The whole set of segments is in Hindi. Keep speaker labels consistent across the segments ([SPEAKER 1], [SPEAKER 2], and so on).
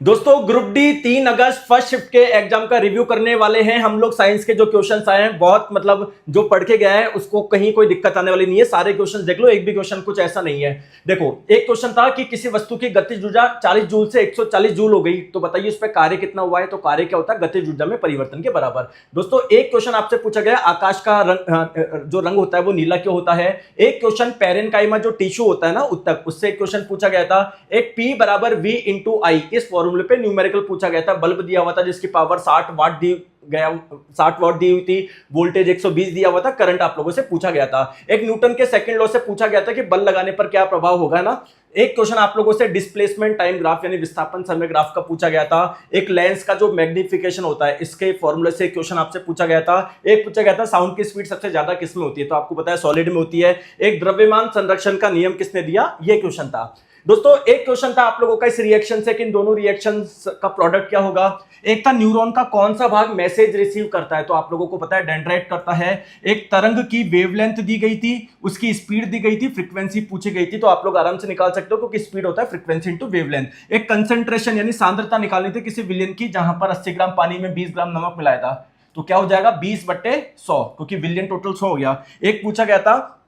[SPEAKER 1] दोस्तों ग्रुप डी 3 अगस्त फर्स्ट शिफ्ट के एग्जाम का रिव्यू करने वाले हैं हम लोग। साइंस के जो क्वेश्चंस आए हैं बहुत मतलब जो पढ़ के गया है उसको कहीं कोई दिक्कत आने वाली नहीं है। सारे क्वेश्चंस देख लो, एक भी क्वेश्चन कुछ ऐसा नहीं है। देखो एक क्वेश्चन था कि किसी वस्तु की गतिज ऊर्जा 40 जूल से 140 जूल हो गई, तो बताइए उस पर कार्य कितना हुआ है। तो कार्य क्या होता है? गतिज ऊर्जा में परिवर्तन के बराबर। दोस्तों एक क्वेश्चन आपसे पूछा गया आकाश का रंग, जो रंग होता है वो नीला क्यों होता है। एक क्वेश्चन पेरेनकाइमा जो टिश्यू होता है ना उत्तक, उससे एक क्वेश्चन पूछा गया था। एक P बराबर V इंटू आई, इस फॉर्मूले पे न्यूमेरिकल पूछा गया था। बल्ब दिया हुआ था जिसकी पावर 60 वाट दी गया 60 वाट दी हुई थी, वोल्टेज 120 दिया हुआ था, करंट आप लोगों से पूछा गया था। एक न्यूटन के सेकंड लॉ से पूछा गया था कि बल लगाने पर क्या प्रभाव होगा ना। एक क्वेश्चन आप लोगों से डिस्प्लेसमेंट टाइम ग्राफ यानी विस्थापन समय ग्राफ का पूछा गया था। एक लेंस का जो मैग्निफिकेशन होता है इसके फॉर्मूले से क्वेश्चन आपसे पूछा गया था। एक पूछा गया था साउंड की स्पीड सबसे ज्यादा किस में होती है, तो आपको पता है सॉलिड में होती है। एक द्रव्यमान संरक्षण का नियम किसने दिया, ये क्वेश्चन था। दोस्तों एक क्वेश्चन था आप लोगों का इस रिएक्शन से कि इन दोनों रिएक्शंस का प्रोडक्ट क्या होगा। एक था न्यूरॉन का कौन सा भाग मैसेज रिसीव करता है, तो आप लोगों को पता है डेंड्राइट करता है। एक तरंग की वेवलेंथ दी गई थी, उसकी स्पीड दी गई थी, फ्रीक्वेंसी पूछी गई थी, तो आप लोग आराम से निकाल सकते हो क्योंकि स्पीड होता है फ्रीक्वेंसी इनटू वेवलेंथ। एक कंसंट्रेशन यानी सांद्रता निकालनी थी किसी विलियन की, जहां पर 80 ग्राम पानी में 20 ग्राम नमक मिलाया था, तो क्या हो जाएगा 20/100 क्योंकि विलियन टोटल 100 हो गया। एक पूछा गया था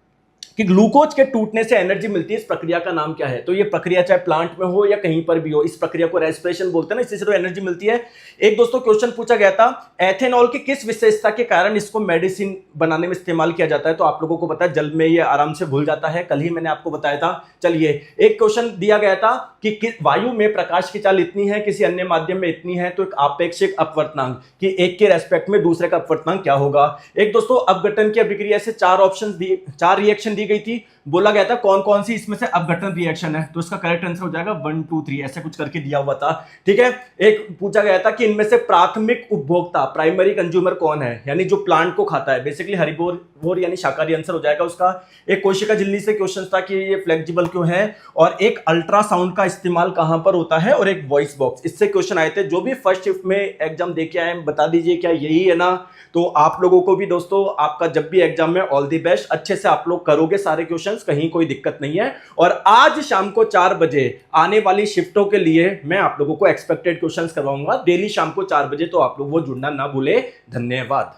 [SPEAKER 1] कि ग्लूकोज के टूटने से एनर्जी मिलती है, इस प्रक्रिया का नाम क्या है। तो ये प्रक्रिया चाहे प्लांट में हो या कहीं पर भी हो, इस प्रक्रिया को रेस्पिरेशन बोलते हैं ना, इससे तो एनर्जी मिलती है। एक दोस्तों क्वेश्चन पूछा गया था एथेनॉल की किस विशेषता के कारण इसको मेडिसिन बनाने में इस्तेमाल किया जाता है, तो आप लोगों को पता है जल में ये आराम से घुल जाता है, कल ही मैंने आपको बताया था। चलिए एक क्वेश्चन दिया गया था कि वायु में प्रकाश की चाल इतनी है, किसी अन्य माध्यम में इतनी है, तो एक आपेक्षिक अपवर्तनांक कि एक के रेस्पेक्ट में दूसरे का अपवर्तनांक क्या होगा। एक दोस्तों अपघटन की अभिक्रिया से 4 रिएक्शन दी गई थी, बोला गया था कौन कौन सी इसमें से अपघटन रिएक्शन है, तो इसका करेक्ट आंसर हो जाएगा 1 2 3, ऐसे कुछ करके दिया हुआ था। ठीक है। एक पूछा गया था कि इनमें से प्राथमिक उपभोक्ता प्राइमरी कंज्यूमर कौन है, यानी जो प्लांट को खाता है, बेसिकली हरिबोर यानी शाकाहारी आंसर हो जाएगा उसका। एक कोशिका झिल्ली से क्वेश्चन था कि ये फ्लेक्सिबल क्यों है, और एक अल्ट्रासाउंड का इस्तेमाल कहां पर होता है, और एक वॉइस बॉक्स, इससे क्वेश्चन आए थे। जो भी फर्स्ट शिफ्ट में एग्जाम देके आए बता दीजिए क्या यही है ना। तो आप लोगों को भी दोस्तों आपका जब भी एग्जाम में ऑल दी बेस्ट, अच्छे से आप लोग करोगे सारे क्वेश्चंस, कहीं कोई दिक्कत नहीं है। और आज शाम को 4 बजे आने वाली शिफ्टों के लिए मैं आप लोगों को एक्सपेक्टेड क्वेश्चंस करवाऊंगा डेली शाम को 4 बजे, तो आप लोग वो जुड़ना ना भूले। धन्यवाद।